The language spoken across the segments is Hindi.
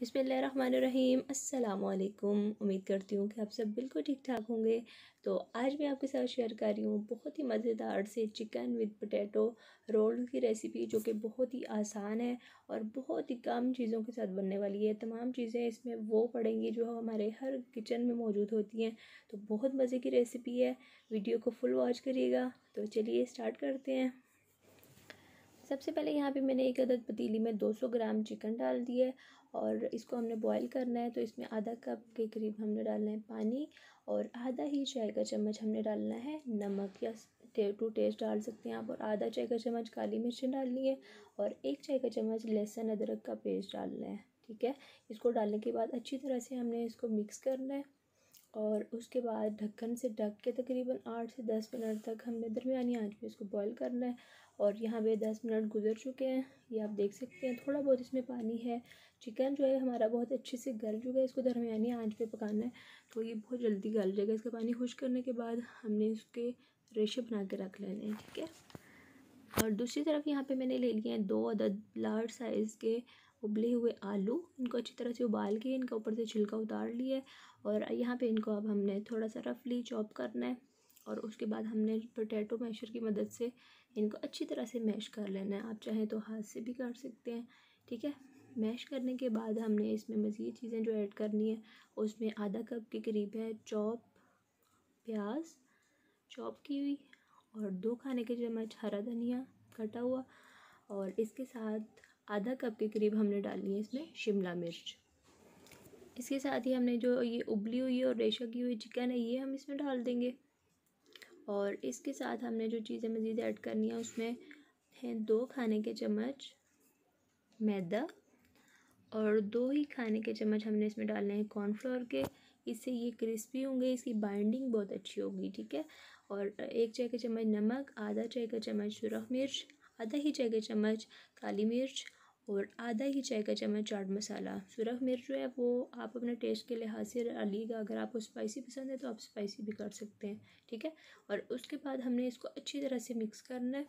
बिस्मिल्लाहिर्रहमानिर्रहीम। अस्सलामुअलैकुम। उम्मीद करती हूँ कि आप सब बिल्कुल ठीक ठाक होंगे। तो आज मैं आपके साथ शेयर कर रही हूँ बहुत ही मज़ेदार से चिकन विद पोटैटो रोल की रेसिपी, जो कि बहुत ही आसान है और बहुत ही कम चीज़ों के साथ बनने वाली है। तमाम चीज़ें इसमें वो पड़ेंगी जो हमारे हर किचन में मौजूद होती हैं। तो बहुत मज़े की रेसिपी है, वीडियो को फुल वॉच करिएगा। तो चलिए स्टार्ट करते हैं। सबसे पहले यहाँ पे मैंने एक अदद पतीली में 200 ग्राम चिकन डाल दिया है और इसको हमने बॉईल करना है। तो इसमें आधा कप के करीब हमने डालना है पानी और आधा ही चाय का चम्मच हमने डालना है नमक, या टू टेस्ट डाल सकते हैं आप। और आधा चाय का चम्मच काली मिर्च डालनी है और 1 चाय का चम्मच लहसुन अदरक का पेस्ट डालना है। ठीक है, इसको डालने के बाद अच्छी तरह से हमने इसको मिक्स करना है और उसके बाद ढक्कन से ढक के तकरीबन 8 से 10 मिनट तक हमने दरमियानी आंच पे इसको बॉईल करना है। और यहाँ पे 10 मिनट गुजर चुके हैं, ये आप देख सकते हैं। थोड़ा बहुत इसमें पानी है, चिकन जो है हमारा बहुत अच्छे से गल चुका है। इसको दरमियानी आंच पे पकाना है तो ये बहुत जल्दी गल जाएगा। इसका पानी खुश्क करने के बाद हमने इसके रेशे बना के रख लेने हैं। ठीक है, और दूसरी तरफ यहाँ पे मैंने ले लिए हैं 2 अदद लार्ज साइज़ के उबले हुए आलू। इनको अच्छी तरह से उबाल के इनका ऊपर से छिलका उतार लिया है और यहाँ पे इनको अब हमने थोड़ा सा रफली चॉप करना है। और उसके बाद हमने पोटैटो मैशर की मदद से इनको अच्छी तरह से मैश कर लेना है। आप चाहें तो हाथ से भी कर सकते हैं। ठीक है, मैश करने के बाद हमने इसमें मज़ीद चीज़ें जो ऐड करनी है, उसमें आधा कप के करीब है प्याज चॉप की हुई और 2 खाने के चम्मच हरा धनिया कटा हुआ, और इसके साथ आधा कप के करीब हमने डालनी है इसमें शिमला मिर्च। इसके साथ ही हमने जो ये उबली हुई और रेशा की हुई चिकन है ये हम इसमें डाल देंगे। और इसके साथ हमने जो चीज़ें मज़ीद ऐड करनी है उसमें हैं 2 खाने के चम्मच मैदा और 2 ही खाने के चम्मच हमने इसमें डालने हैं कॉर्नफ्लोर के। इससे ये क्रिस्पी होंगे, इसकी बाइंडिंग बहुत अच्छी होगी। ठीक है, और 1 चाय का चम्मच नमक, आधा चाय का चम्मच सुरख मिर्च, आधा ही चाय का चम्मच काली मिर्च और आधा ही चाय का चम्मच चाट मसाला। सुरख मिर्च जो है वो आप अपने टेस्ट के लिहाज से डालिएगा, अगर आपको स्पाइसी पसंद है तो आप स्पाइसी भी कर सकते हैं। ठीक है, और उसके बाद हमने इसको अच्छी तरह से मिक्स करना है।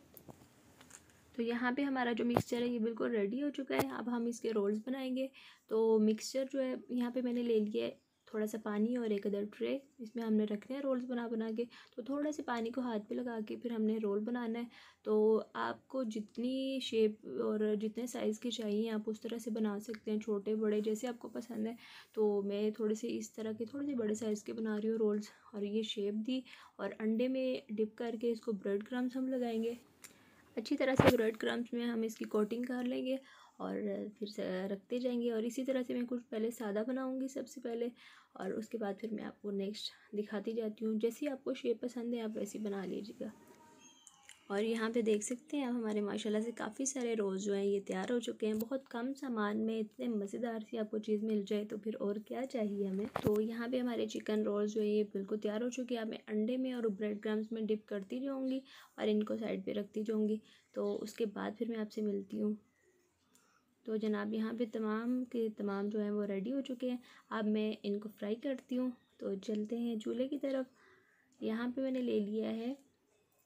तो यहाँ पे हमारा जो मिक्सचर है ये बिल्कुल रेडी हो चुका है। अब हम इसके रोल्स बनाएंगे। तो मिक्सचर जो है यहाँ पे मैंने ले लिया है थोड़ा सा पानी और एक अदर ट्रे, इसमें हमने रखने हैं रोल्स बना बना के। तो थोड़ा सा पानी को हाथ पे लगा के फिर हमने रोल बनाना है। तो आपको जितनी शेप और जितने साइज़ के चाहिए आप उस तरह से बना सकते हैं, छोटे बड़े जैसे आपको पसंद है। तो मैं थोड़े से इस तरह के थोड़े से बड़े साइज़ के बना रही हूँ रोल्स, और ये शेप दी और अंडे में डिप करके इसको ब्रेड क्रम्स हम लगाएंगे। अच्छी तरह से ब्रेड क्रम्स में हम इसकी कोटिंग कर लेंगे और फिर से रखते जाएंगे। और इसी तरह से मैं कुछ पहले सादा बनाऊंगी सबसे पहले, और उसके बाद फिर मैं आपको नेक्स्ट दिखाती जाती हूँ। जैसी आपको शेप पसंद है आप वैसी बना लीजिएगा। और यहाँ पे देख सकते हैं आप हमारे माशाल्लाह से काफ़ी सारे रोज़ जो हैं ये तैयार हो चुके हैं। बहुत कम सामान में इतने मज़ेदार सी आपको चीज़ मिल जाए तो फिर और क्या चाहिए हमें। तो यहाँ पे हमारे चिकन रोल्स जो है ये बिल्कुल तैयार हो चुके हैं। अब मैं अंडे में और ब्रेड क्रम्स में डिप करती जाऊँगी और इनको साइड पर रखती जाऊँगी। तो उसके बाद फिर मैं आपसे मिलती हूँ। तो जनाब यहाँ पे तमाम के तमाम जो हैं वो रेडी हो चुके हैं। अब मैं इनको फ्राई करती हूँ। तो चलते हैं चूल्हे की तरफ। यहाँ पे मैंने ले लिया है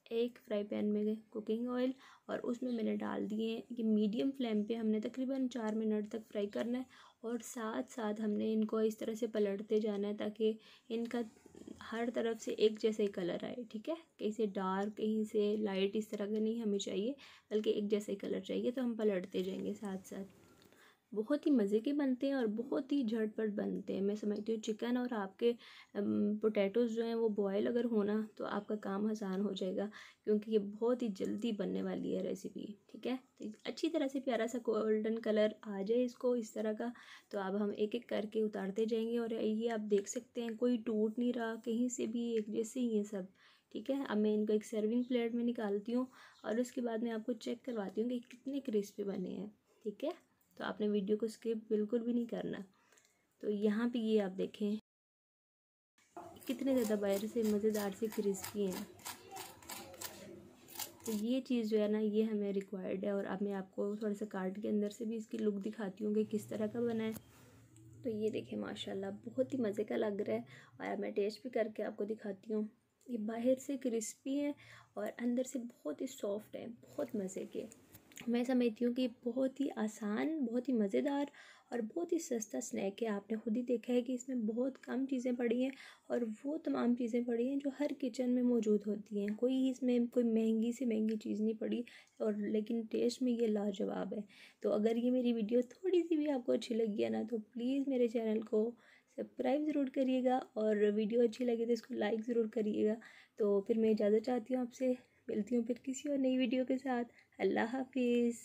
एक फ्राई पैन में कुकिंग ऑयल और उसमें मैंने डाल दिए कि मीडियम फ्लेम पे हमने तकरीबन 4 मिनट तक फ्राई करना है। और साथ साथ हमने इनको इस तरह से पलटते जाना है ताकि इनका हर तरफ से एक जैसे कलर आए। ठीक है, कहीं से डार्क कहीं से लाइट इस तरह का नहीं हमें चाहिए, बल्कि एक जैसे कलर चाहिए। तो हम पलटते जाएंगे साथ साथ। बहुत ही मज़े के बनते हैं और बहुत ही झटपट बनते हैं। मैं समझती हूँ चिकन और आपके पोटैटोज़ जो हैं वो बॉयल अगर होना तो आपका काम आसान हो जाएगा, क्योंकि ये बहुत ही जल्दी बनने वाली है रेसिपी। ठीक है, तो अच्छी तरह से प्यारा सा गोल्डन कलर आ जाए इसको इस तरह का। तो अब हम एक एक करके उतारते जाएंगे और ये आप देख सकते हैं कोई टूट नहीं रहा, कहीं से भी एक जैसे ही है सब। ठीक है, अब मैं इनको एक सर्विंग प्लेट में निकालती हूँ और उसके बाद मैं आपको चेक करवाती हूँ कि कितने क्रिस्पी बने हैं। ठीक है, तो आपने वीडियो को स्किप बिल्कुल भी नहीं करना। तो यहाँ पे ये आप देखें कितने ज़्यादा बाहर से मज़ेदार से क्रिस्पी हैं। तो ये चीज़ जो है ना ये हमें रिक्वायर्ड है। और अब मैं आपको थोड़ा सा कार्ड के अंदर से भी इसकी लुक दिखाती हूँ कि किस तरह का बना है। तो ये देखें माशाल्लाह बहुत ही मज़े का लग रहा है। और अब मैं टेस्ट भी करके आपको दिखाती हूँ। ये बाहर से क्रिस्पी है और अंदर से बहुत ही सॉफ्ट है, बहुत मज़े के। मैं समझती हूँ कि बहुत ही आसान, बहुत ही मज़ेदार और बहुत ही सस्ता स्नैक है। आपने खुद ही देखा है कि इसमें बहुत कम चीज़ें पड़ी हैं और वो तमाम चीज़ें पड़ी हैं जो हर किचन में मौजूद होती हैं। कोई इसमें कोई महंगी से महंगी चीज़ नहीं पड़ी और लेकिन टेस्ट में ये लाजवाब है। तो अगर ये मेरी वीडियो थोड़ी सी भी आपको अच्छी लगी है ना, तो प्लीज़ मेरे चैनल को सब्सक्राइब ज़रूर करिएगा और वीडियो अच्छी लगी तो इसको लाइक ज़रूर करिएगा। तो फिर मैं इजाज़त चाहती हूँ आपसे, मिलती हूँ फिर किसी और नई वीडियो के साथ। अल्लाह हाफिज़।